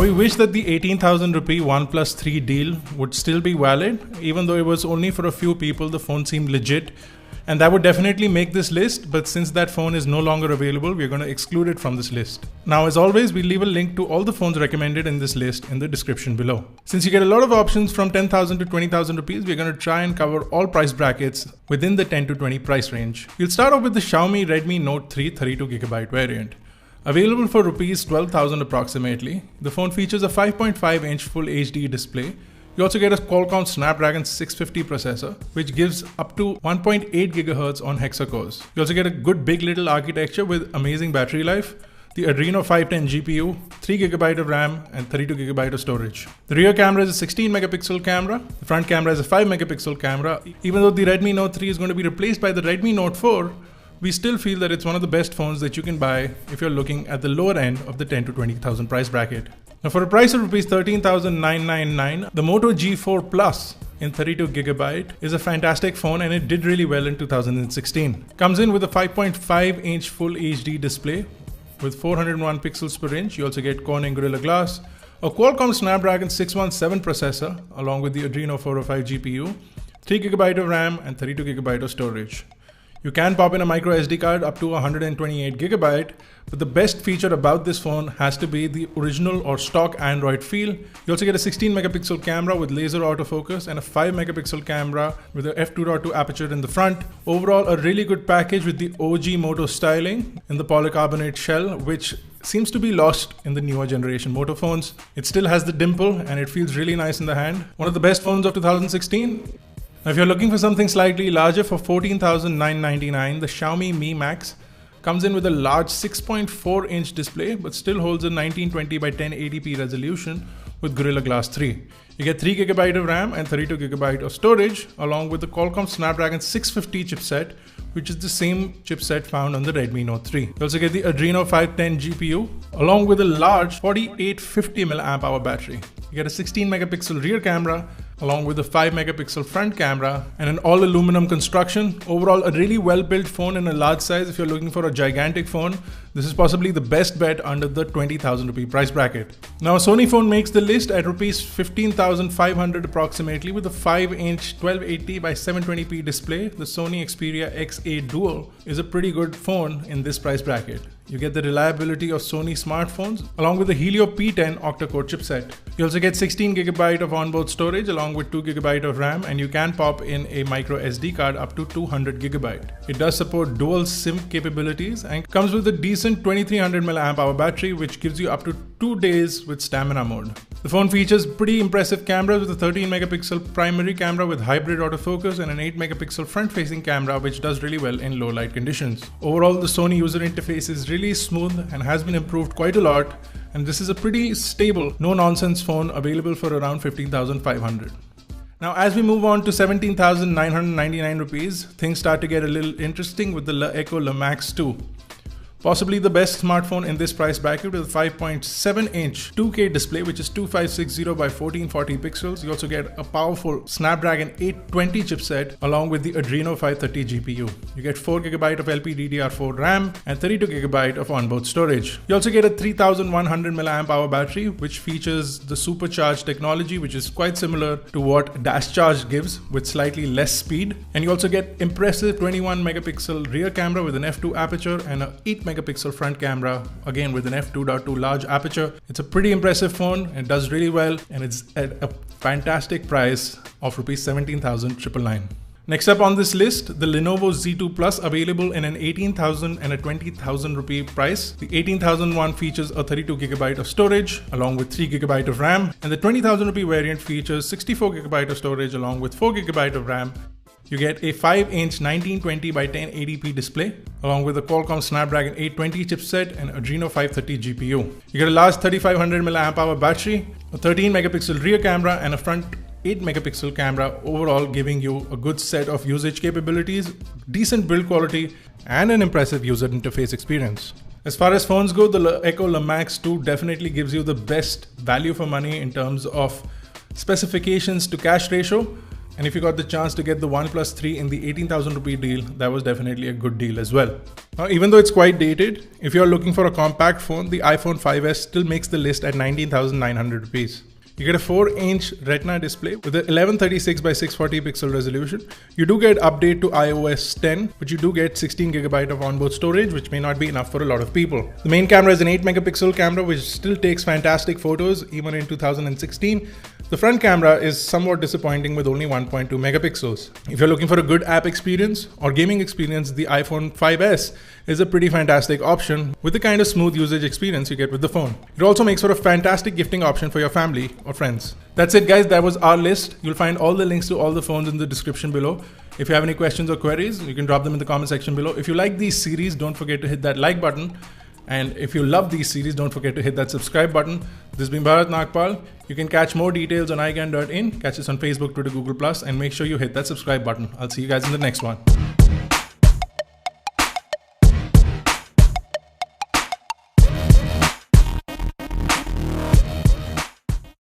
We wish that the 18,000 rupee OnePlus 3 deal would still be valid, even though it was only for a few people. The phone seemed legit, and that would definitely make this list, but since that phone is no longer available, we're going to exclude it from this list. Now, as always, we leave a link to all the phones recommended in this list in the description below. Since you get a lot of options from 10,000 to 20,000 rupees, we're going to try and cover all price brackets within the 10 to 20 price range. We'll start off with the Xiaomi Redmi Note 3 32GB variant. Available for rupees 12,000 approximately, the phone features a 5.5-inch Full HD display. You also get a Qualcomm Snapdragon 650 processor, which gives up to 1.8 GHz on hexa-cores. You also get a good big little architecture with amazing battery life, the Adreno 510 GPU, 3GB of RAM, and 32GB of storage. The rear camera is a 16 megapixel camera. The front camera is a 5 megapixel camera. Even though the Redmi Note 3 is going to be replaced by the Redmi Note 4, we still feel that it's one of the best phones that you can buy if you're looking at the lower end of the 10 to 20,000 price bracket. Now, for a price of rupees 13,999, the Moto G4 Plus in 32GB is a fantastic phone, and it did really well in 2016. Comes in with a 5.5-inch Full HD display with 401 pixels per inch. You also get Corning Gorilla Glass, a Qualcomm Snapdragon 617 processor along with the Adreno 405 GPU, 3GB of RAM, and 32GB of storage. You can pop in a micro SD card up to 128GB, but the best feature about this phone has to be the original or stock Android feel. You also get a 16 megapixel camera with laser autofocus and a 5 megapixel camera with a f2.2 aperture in the front. Overall, a really good package with the OG Moto styling in the polycarbonate shell, which seems to be lost in the newer generation Moto phones. It still has the dimple and it feels really nice in the hand. One of the best phones of 2016. Now, if you're looking for something slightly larger, for 14,999, the Xiaomi Mi Max comes in with a large 6.4-inch display, but still holds a 1920 by 1080p resolution with Gorilla Glass 3. You get 3GB of RAM and 32GB of storage, along with the Qualcomm Snapdragon 650 chipset, which is the same chipset found on the Redmi Note 3. You also get the Adreno 510 GPU, along with a large 4850 mAh battery. You get a 16 megapixel rear camera, along with a 5 megapixel front camera and an all aluminum construction. Overall, a really well built phone in a large size. If you're looking for a gigantic phone, this is possibly the best bet under the 20,000 rupee price bracket. Now, a Sony phone makes the list at rupees 15,500 approximately with a 5-inch 1280 by 720p display. The Sony Xperia XA Duo is a pretty good phone in this price bracket. You get the reliability of Sony smartphones along with the Helio P10 octa-core chipset. You also get 16GB of onboard storage along with 2GB of RAM, and you can pop in a micro SD card up to 200GB. It does support dual SIM capabilities and comes with a decent 2300 mAh battery, which gives you up to 2 days with stamina mode. The phone features pretty impressive cameras with a 13 megapixel primary camera with hybrid autofocus and an 8 megapixel front-facing camera, which does really well in low light conditions. Overall, the Sony user interface is really smooth and has been improved quite a lot, and this is a pretty stable, no-nonsense phone available for around 15,500. Now, as we move on to 17,999 rupees, things start to get a little interesting with the Echo Lamax 2. Possibly the best smartphone in this price bracket with a 5.7-inch 2K display, which is 2560 by 1440 pixels. You also get a powerful Snapdragon 820 chipset along with the Adreno 530 GPU. You get 4GB of LPDDR4 RAM and 32GB of onboard storage. You also get a 3100 mAh battery, which features the supercharged technology, which is quite similar to what Dash Charge gives with slightly less speed. And you also get impressive 21 megapixel rear camera with an f2 aperture and an 8 megapixel front camera, again with an f2.2 large aperture. It's a pretty impressive phone. It does really well, and it's at a fantastic price of rupees 17,999. Next up on this list, the Lenovo Z2 Plus, available in an 18,000 and a 20,000 rupee price. The 18,000 one features a 32GB of storage along with 3GB of RAM, and the 20,000 rupee variant features 64GB of storage along with 4GB of RAM. You get a 5-inch 1920 by 1080p display along with a Qualcomm Snapdragon 820 chipset and Adreno 530 GPU. You get a large 3500 mAh battery, a 13 megapixel rear camera and a front 8 megapixel camera, overall giving you a good set of usage capabilities, decent build quality and an impressive user interface experience. As far as phones go, the Echo Lamax 2 definitely gives you the best value for money in terms of specifications to cash ratio. And if you got the chance to get the OnePlus 3 in the 18,000 rupee deal, that was definitely a good deal as well. Now, even though it's quite dated, if you're looking for a compact phone, the iPhone 5s still makes the list at 19,900 rupees. You get a 4-inch Retina display with an 1136 by 640 pixel resolution. You do get update to iOS 10, but you do get 16GB of onboard storage, which may not be enough for a lot of people. The main camera is an 8-megapixel camera, which still takes fantastic photos even in 2016. The front camera is somewhat disappointing with only 1.2 megapixels. If you're looking for a good app experience or gaming experience, the iPhone 5s is a pretty fantastic option with the kind of smooth usage experience you get with the phone. It also makes for a fantastic gifting option for your family or friends. That's it, guys. That was our list. You'll find all the links to all the phones in the description below. If you have any questions or queries, you can drop them in the comment section below. If you like these series, don't forget to hit that like button. And if you love these series, don't forget to hit that subscribe button. This has been Bharat Nagpal. You can catch more details on iGyan.in, catch us on Facebook, Twitter, Google+, and make sure you hit that subscribe button. I'll see you guys in the next one.